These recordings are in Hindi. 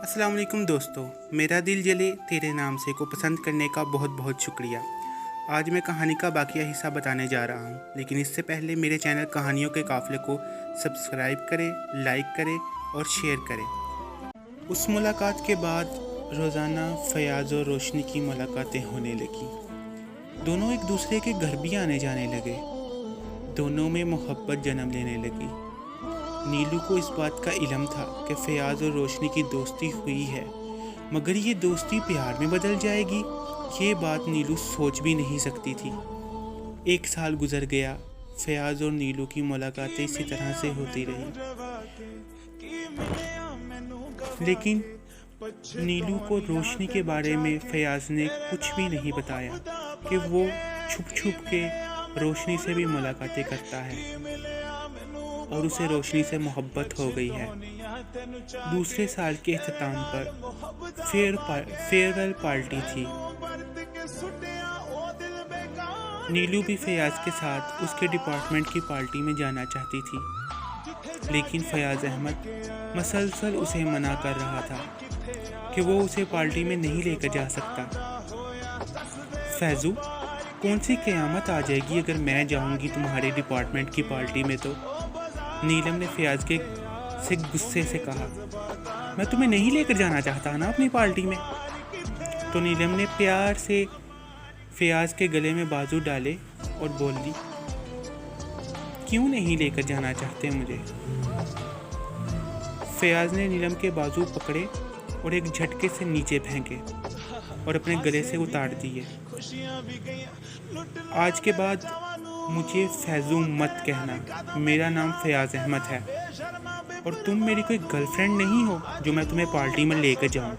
अस्सलाम वालेकुम दोस्तों, मेरा दिल जले तेरे नाम से को पसंद करने का बहुत बहुत शुक्रिया। आज मैं कहानी का बाकिया हिस्सा बताने जा रहा हूँ, लेकिन इससे पहले मेरे चैनल कहानियों के काफ़िले को सब्सक्राइब करें, लाइक करें और शेयर करें। उस मुलाकात के बाद रोज़ाना फ़याज़ और रोशनी की मुलाकातें होने लगी। दोनों एक दूसरे के घर भी आने जाने लगे। दोनों में मोहब्बत जन्म लेने लगी। नीलू को इस बात का इल्म था कि फ़याज़ और रोशनी की दोस्ती हुई है, मगर ये दोस्ती प्यार में बदल जाएगी, ये बात नीलू सोच भी नहीं सकती थी। 1 साल गुजर गया। फ़याज़ और नीलू की मुलाकातें इसी तरह से होती रही, लेकिन नीलू को रोशनी के बारे में फ़याज़ ने कुछ भी नहीं बताया कि वो छुप छुप के रोशनी से भी मुलाकातें करता है और उसे रोशनी से मोहब्बत हो गई है। दूसरे साल के अख्ताम पर फेयरवेल पार्टी थी। नीलू भी फ़याज़ के साथ उसके डिपार्टमेंट की पार्टी में जाना चाहती थी, लेकिन फ़याज़ अहमद मसलसल उसे मना कर रहा था कि वो उसे पार्टी में नहीं लेकर जा सकता। फैज़ू, कौन सी क़यामत आ जाएगी अगर मैं जाऊंगी तुम्हारे डिपार्टमेंट की पार्टी में? तो नीलम ने फ़याज़ से गुस्से से कहा, मैं तुम्हें नहीं लेकर जाना चाहता ना अपनी पार्टी में। तो नीलम ने प्यार से फ़याज़ के गले में बाजू डाले और बोली, क्यों नहीं लेकर जाना चाहते मुझे? फ़याज़ ने नीलम के बाजू पकड़े और एक झटके से नीचे फेंके और अपने गले से उतार दिए। आज के बाद मुझे फैज़ू मत कहना, मेरा नाम फ़याज़ अहमद है और तुम मेरी कोई गर्लफ्रेंड नहीं हो जो मैं तुम्हें पार्टी में लेकर जाऊं।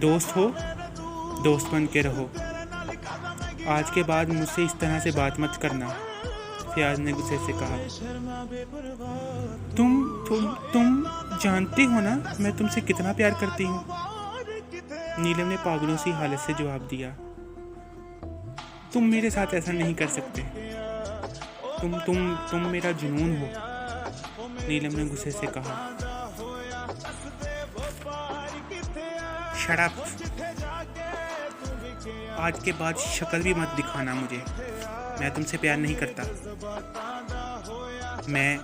दोस्त हो, दोस्त बन के रहो। आज के बाद मुझसे इस तरह से बात मत करना, फ़याज़ ने गुस्से से कहा। तुम जानते हो ना मैं तुमसे कितना प्यार करती हूँ, नीलम ने पागलों सी हालत से जवाब दिया। तुम मेरे साथ ऐसा नहीं कर सकते। तुम मेरा जुनून हो, नीलम ने गुस्से से कहा। Shut up. आज के बाद शक्ल भी मत दिखाना मुझे, मैं तुमसे प्यार नहीं करता। मैं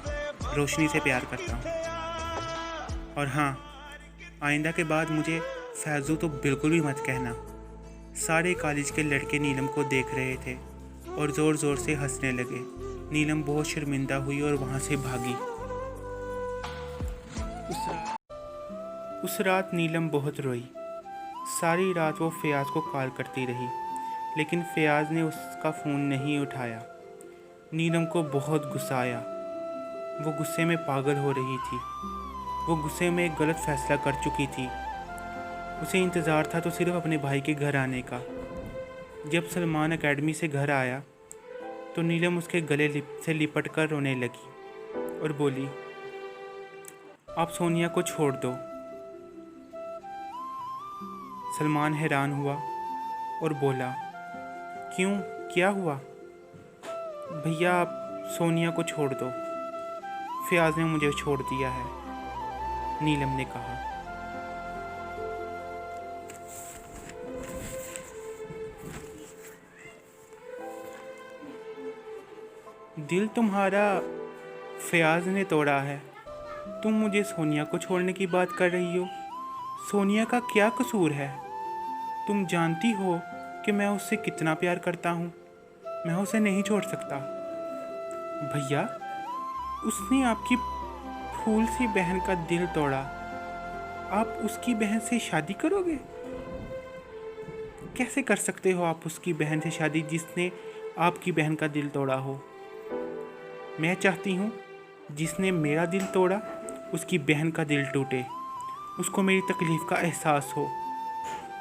रोशनी से प्यार करता हूँ। और हाँ, आइंदा के बाद मुझे फैज़ू तो बिल्कुल भी मत कहना। सारे कॉलेज के लड़के नीलम को देख रहे थे और ज़ोर ज़ोर से हंसने लगे। नीलम बहुत शर्मिंदा हुई और वहाँ से भागी। उस रात नीलम बहुत रोई। सारी रात वो फ़याज़ को कॉल करती रही, लेकिन फ़याज़ ने उसका फ़ोन नहीं उठाया। नीलम को बहुत गुस्सा आया। वो गुस्से में पागल हो रही थी। वो गुस्से में एक गलत फ़ैसला कर चुकी थी। उसे इंतज़ार था तो सिर्फ अपने भाई के घर आने का। जब सलमान एकेडमी से घर आया तो नीलम उसके गले से लिपट कर रोने लगी और बोली, आप सोनिया को छोड़ दो। सलमान हैरान हुआ और बोला, क्यों, क्या हुआ? भैया आप सोनिया को छोड़ दो, फ़याज़ ने मुझे छोड़ दिया है, नीलम ने कहा। दिल तुम्हारा फ़याज़ ने तोड़ा है। तुम मुझे सोनिया को छोड़ने की बात कर रही हो। सोनिया का क्या कसूर है? तुम जानती हो कि मैं उससे कितना प्यार करता हूँ। मैं उसे नहीं छोड़ सकता। भैया, उसने आपकी फूल सी बहन का दिल तोड़ा। आप उसकी बहन से शादी करोगे? कैसे कर सकते हो आप उसकी बहन से शादी जिसने आपकी बहन का दिल तोड़ा हो? मैं चाहती हूँ जिसने मेरा दिल तोड़ा उसकी बहन का दिल टूटे, उसको मेरी तकलीफ़ का एहसास हो।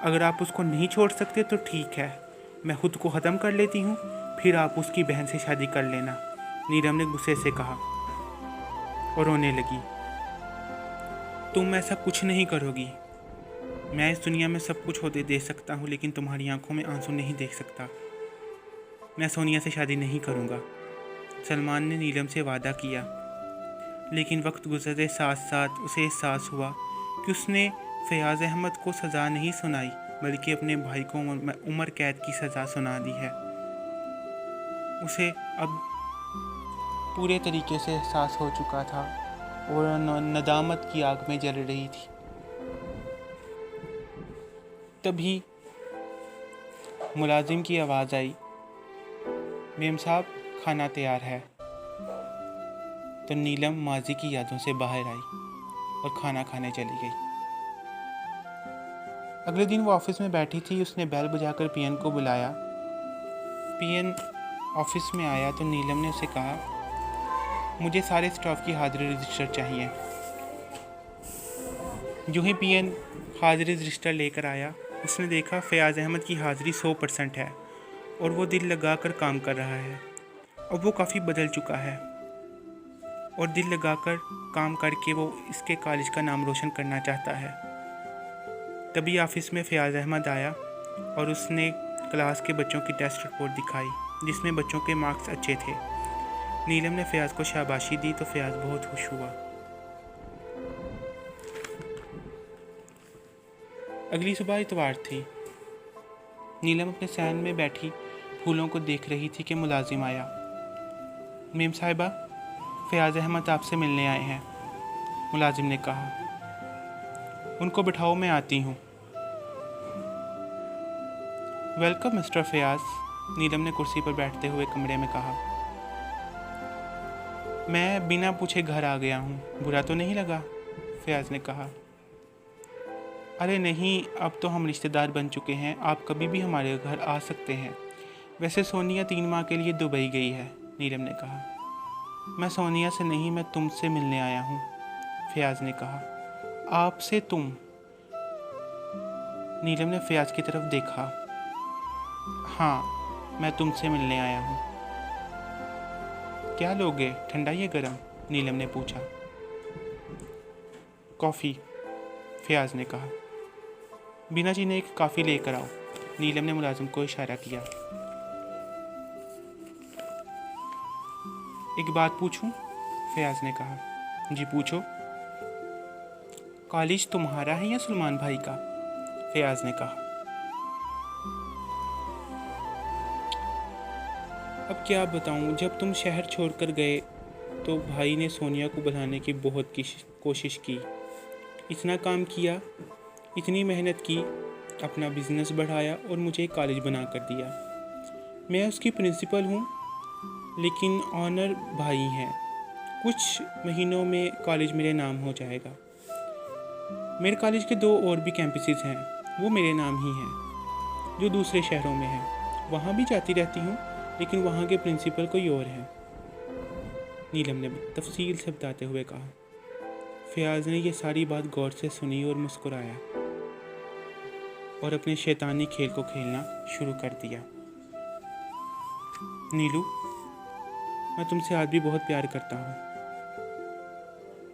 अगर आप उसको नहीं छोड़ सकते तो ठीक है, मैं ख़ुद को ख़त्म कर लेती हूँ, फिर आप उसकी बहन से शादी कर लेना, नीलम ने गुस्से से कहा और रोने लगी। तुम ऐसा कुछ नहीं करोगी। मैं इस दुनिया में सब कुछ होते देख सकता हूँ, लेकिन तुम्हारी आंखों में आंसू नहीं देख सकता। मैं सोनिया से शादी नहीं करूँगा, सलमान ने नीलम से वादा किया। लेकिन वक्त गुजरते साथ साथ उसे एहसास हुआ कि उसने फयाज़ अहमद को सज़ा नहीं सुनाई बल्कि अपने भाई को उम्र कैद की सज़ा सुना दी है। उसे अब पूरे तरीके से एहसास हो चुका था और नदामत की आग में जल रही थी। तभी मुलाजिम की आवाज़ आई, मेम साहब खाना तैयार है। तो नीलम माजी की यादों से बाहर आई और खाना खाने चली गई। अगले दिन वो ऑफिस में बैठी थी। उसने बेल बजाकर पीएन को बुलाया। पीएन ऑफिस में आया तो नीलम ने उसे कहा, मुझे सारे स्टाफ की हाजिरी रजिस्टर चाहिए। जो ही पीएन हाजिरी रजिस्टर लेकर आया, उसने देखा फयाज़ अहमद की हाजिरी 100% है और वो दिल लगाकर काम कर रहा है। अब वो काफ़ी बदल चुका है और दिल लगाकर काम करके वो इसके कॉलेज का नाम रोशन करना चाहता है। तभी ऑफिस में फयाज़ अहमद आया और उसने क्लास के बच्चों की टेस्ट रिपोर्ट दिखाई जिसमें बच्चों के मार्क्स अच्छे थे। नीलम ने फयाज़ को शाबाशी दी तो फयाज़ बहुत खुश हुआ। अगली सुबह इतवार थी। नीलम अपने सैन में बैठी फूलों को देख रही थी कि मुलाजिम आया। मेम साहिबा, फयाज़ अहमद आपसे मिलने आए हैं, मुलाजिम ने कहा। उनको बिठाओ, मैं आती हूँ। वेलकम मिस्टर फयाज़, नीलम ने कुर्सी पर बैठते हुए कमरे में कहा। मैं बिना पूछे घर आ गया हूँ, बुरा तो नहीं लगा? फयाज़ ने कहा। अरे नहीं, अब तो हम रिश्तेदार बन चुके हैं, आप कभी भी हमारे घर आ सकते हैं। वैसे सोनिया 3 माह के लिए दुबई गई है, नीलम ने कहा। मैं सोनिया से नहीं, मैं तुमसे मिलने आया हूँ, फयाज़ ने कहा। आपसे तुम? नीलम ने फयाज़ की तरफ देखा। हाँ, मैं तुमसे मिलने आया हूँ। क्या लोगे, ठंडा या गरम? नीलम ने पूछा। कॉफ़ी, फयाज़ ने कहा। बिना चीने एक कॉफ़ी लेकर आओ, नीलम ने मुलाजिम को इशारा किया। एक बात पूछूं? फयाज़ ने कहा। जी पूछो। कॉलेज तुम्हारा है या सलमान भाई का? फयाज़ ने कहा। अब क्या बताऊं, जब तुम शहर छोड़कर गए तो भाई ने सोनिया को बुलाने की बहुत कोशिश की, इतना काम किया, इतनी मेहनत की, अपना बिजनेस बढ़ाया और मुझे कॉलेज बना कर दिया। मैं उसकी प्रिंसिपल हूँ लेकिन ऑनर भाई हैं। कुछ महीनों में कॉलेज मेरे नाम हो जाएगा। मेरे कॉलेज के 2 और भी कैंपसेस हैं, वो मेरे नाम ही हैं, जो दूसरे शहरों में हैं। वहाँ भी जाती रहती हूँ लेकिन वहाँ के प्रिंसिपल कोई और हैं, नीलम ने तफसील से बताते हुए कहा। फयाज़ ने यह सारी बात गौर से सुनी और मुस्कुराया और अपने शैतानी खेल को खेलना शुरू कर दिया। नीलू, मैं तुमसे आज भी बहुत प्यार करता हूँ।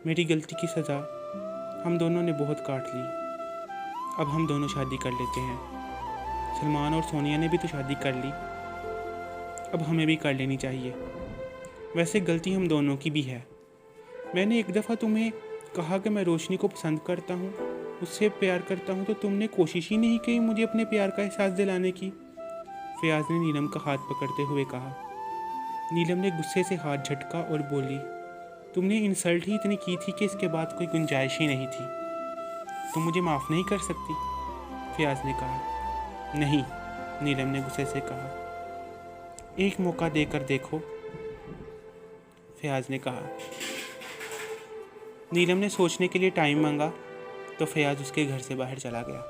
मेरी गलती की सज़ा हम दोनों ने बहुत काट ली। अब हम दोनों शादी कर लेते हैं। सलमान और सोनिया ने भी तो शादी कर ली, अब हमें भी कर लेनी चाहिए। वैसे गलती हम दोनों की भी है। मैंने एक दफ़ा तुम्हें कहा कि मैं रोशनी को पसंद करता हूँ, उससे प्यार करता हूँ, तो तुमने कोशिश ही नहीं की मुझे अपने प्यार का एहसास दिलाने की। फयाज़ ने नीलम का हाथ पकड़ते हुए कहा। नीलम ने गुस्से से हाथ झटका और बोली, तुमने इंसल्ट ही इतनी की थी कि इसके बाद कोई गुंजाइश ही नहीं थी। तुम मुझे माफ़ नहीं कर सकती? फयाज़ ने कहा। नहीं, नीलम ने गुस्से से कहा। एक मौका देकर देखो, फयाज़ ने कहा। नीलम ने सोचने के लिए टाइम मांगा तो फयाज़ उसके घर से बाहर चला गया।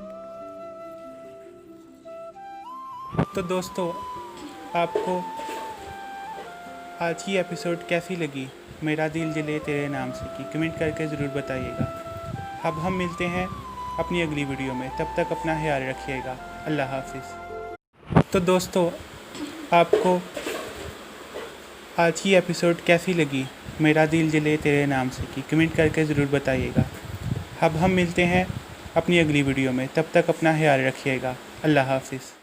तो दोस्तों, आपको आज की एपिसोड कैसी लगी? मेरा दिल जले तेरे नाम से की कमेंट करके ज़रूर बताइएगा। अब हम मिलते हैं अपनी अगली वीडियो में, तब तक अपना ख्याल रखिएगा। अल्लाह हाफिज़। तो दोस्तों, आपको आज की एपिसोड कैसी लगी? मेरा दिल जले तेरे नाम से की कमेंट करके ज़रूर बताइएगा। अब हम मिलते हैं अपनी अगली वीडियो में, तब तक अपना ख्याल रखिएगा। अल्लाह हाफिज़।